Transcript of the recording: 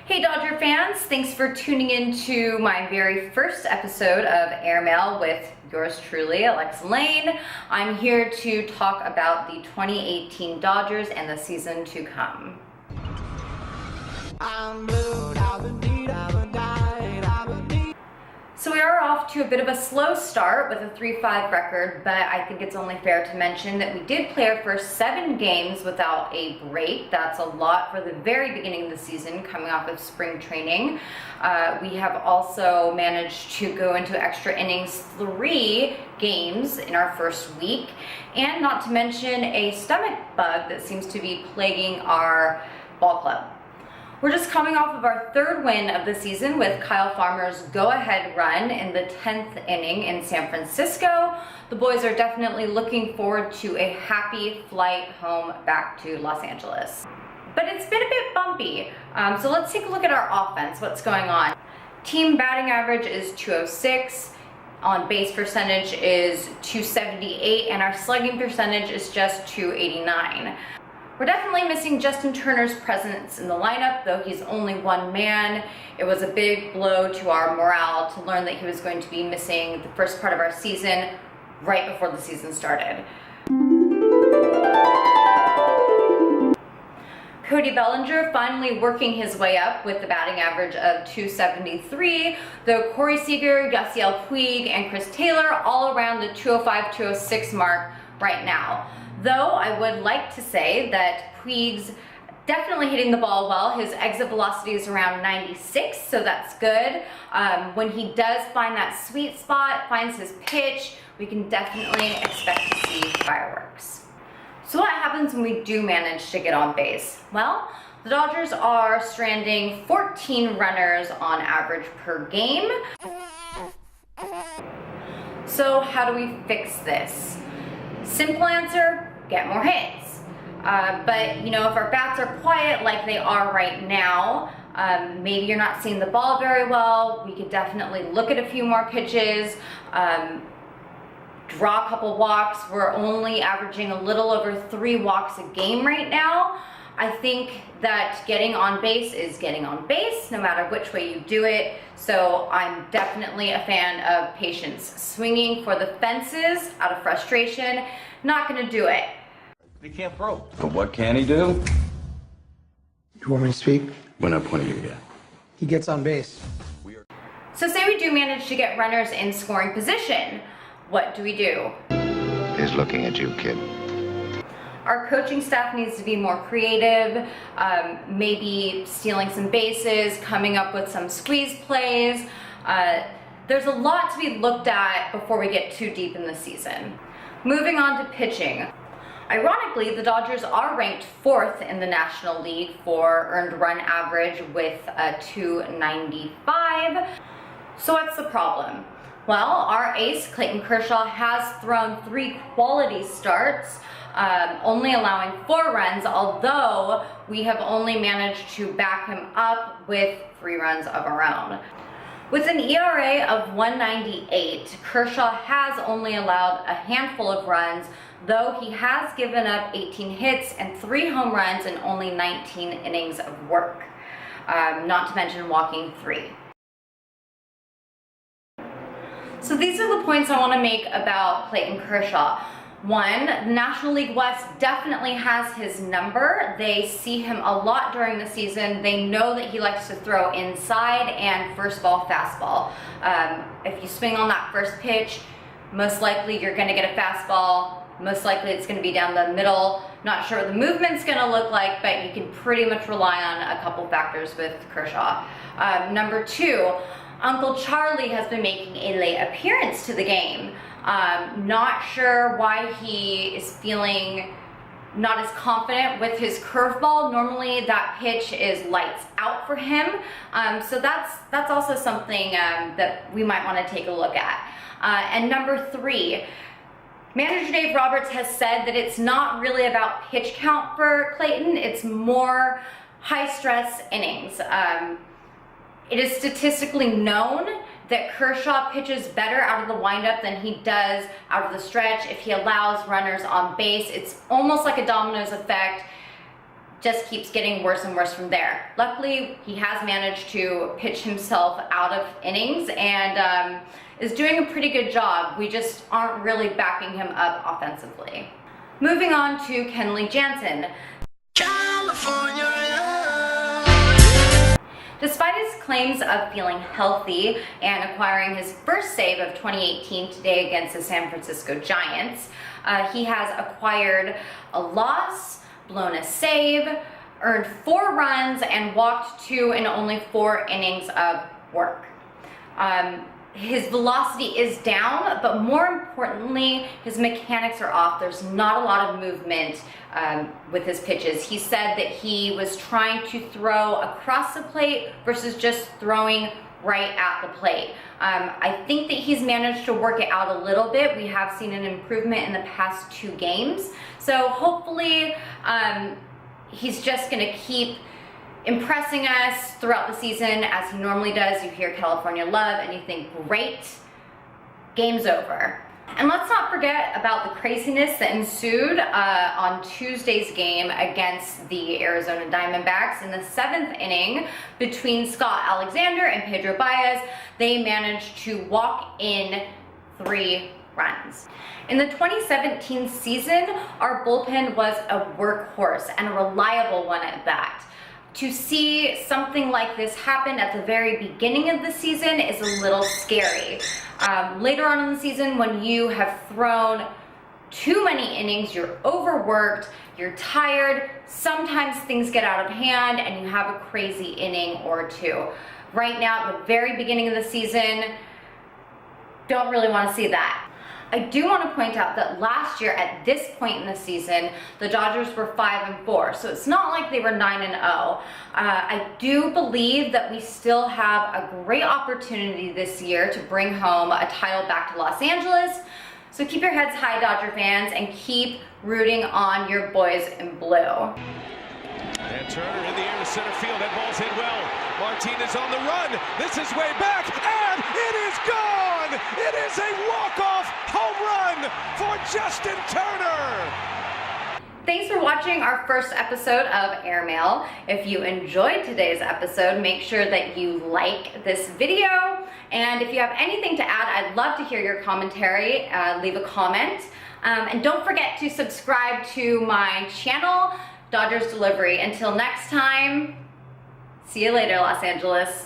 Hey Dodger fans, thanks for tuning in to my very first episode of Airmail with yours truly, Alexa Lane. I'm here to talk about the 2018 Dodgers and the season to come. So we are off to a bit of a slow start with a 3-5 record, but I think it's only fair to mention that we did play our first 7 games without a break. That's a lot for the very beginning of the season, coming off of spring training. We have also managed to go into extra innings 3 games in our first week, and not to mention a stomach bug that seems to be plaguing our ball club. We're just coming off of our 3rd win of the season with Kyle Farmer's go-ahead run in the 10th inning in San Francisco. The boys are definitely looking forward to a happy flight home back to Los Angeles. But it's been a bit bumpy, so let's take a look at our offense. What's going on? Team batting average is .206, on base percentage is .278, and our slugging percentage is just .289. We're definitely missing Justin Turner's presence in the lineup, though he's only one man. It was a big blow to our morale to learn that he was going to be missing the first part of our season right before the season started. Cody Bellinger finally working his way up with the batting average of .273, though Corey Seager, Yasiel Puig, and Chris Taylor all around the .205-206 mark right now. Though I would like to say that Puig's definitely hitting the ball well. His exit velocity is around 96, so that's good. When he does find that sweet spot, finds his pitch, we can definitely expect to see fireworks. So what happens when we do manage to get on base? Well, the Dodgers are stranding 14 runners on average per game. So how do we fix this? Simple answer, get more hits. But you know, if our bats are quiet like they are right now, maybe you're not seeing the ball very well, we could definitely look at a few more pitches, draw a couple walks. We're only averaging a little over 3 walks a game right now. I think that getting on base is getting on base, no matter which way you do it. So I'm definitely a fan of patience. Swinging for the fences out of frustration, not gonna do it. He can't throw. But what can he do? You want me to speak? We're not pointing you yet. He gets on base. So say we do manage to get runners in scoring position. What do we do? He's looking at you, kid. Our coaching staff needs to be more creative, maybe stealing some bases, coming up with some squeeze plays. There's a lot to be looked at before we get too deep in the season. Moving on to pitching. Ironically, the Dodgers are ranked 4th in the National League for earned run average with a .295. So what's the problem? Well, our ace, Clayton Kershaw, has thrown 3 quality starts, only allowing 4 runs, although we have only managed to back him up with 3 runs of our own. With an ERA of 1.98, Kershaw has only allowed a handful of runs, though he has given up 18 hits and 3 home runs in only 19 innings of work, not to mention walking 3. So these are the points I want to make about Clayton Kershaw. 1, the National League West definitely has his number. They see him a lot during the season. They know that he likes to throw inside and first ball fastball. If you swing on that first pitch, most likely you're going to get a fastball. Most likely it's going to be down the middle. Not sure what the movement's going to look like, but you can pretty much rely on a couple factors with Kershaw. Number 2, Uncle Charlie has been making a late appearance to the game. Not sure why he is feeling not as confident with his curveball. Normally that pitch is lights out for him. So that's also something that we might want to take a look at. And number 3, manager Dave Roberts has said that it's not really about pitch count for Clayton. It's more high stress innings. It is statistically known that Kershaw pitches better out of the windup than he does out of the stretch if he allows runners on base. It's almost like a dominoes effect. just keeps getting worse and worse from there. Luckily, he has managed to pitch himself out of innings and is doing a pretty good job. We just aren't really backing him up offensively. Moving on to Kenley Jansen. Despite his claims of feeling healthy and acquiring his first save of 2018 today against the San Francisco Giants, he has acquired a loss, blown a save, earned 4 runs, and walked 2 in only 4 innings of work. His velocity is down, but more importantly, his mechanics are off. There's not a lot of movement with his pitches. He said that he was trying to throw across the plate versus just throwing right at the plate. I think that he's managed to work it out a little bit. We have seen an improvement in the past 2 games. So hopefully he's just gonna keep impressing us throughout the season as he normally does. You hear California Love and you think, great, game's over. And let's not forget about the craziness that ensued on Tuesday's game against the Arizona Diamondbacks. In the 7th inning, between Scott Alexander and Pedro Baez, they managed to walk in 3 runs. In the 2017 season, our bullpen was a workhorse and a reliable one at that. To see something like this happen at the very beginning of the season is a little scary. Later on in the season, when you have thrown too many innings, you're overworked, you're tired, sometimes things get out of hand and you have a crazy inning or 2. Right now, at the very beginning of the season, don't really want to see that. I do want to point out that last year at this point in the season, the Dodgers were 5-4, so it's not like they were 9-0. I do believe that we still have a great opportunity this year to bring home a title back to Los Angeles. So keep your heads high, Dodger fans, and keep rooting on your boys in blue. And Turner in the air to center field. That ball's hit well. Martinez on the run. This is way back, and it is gone! It is a walk-off home run for Justin Turner! Thanks for watching our first episode of Airmail. If you enjoyed today's episode, make sure that you like this video. And if you have anything to add, I'd love to hear your commentary. Leave a comment. And don't forget to subscribe to my channel, Dodgers Delivery. Until next time, see you later, Los Angeles.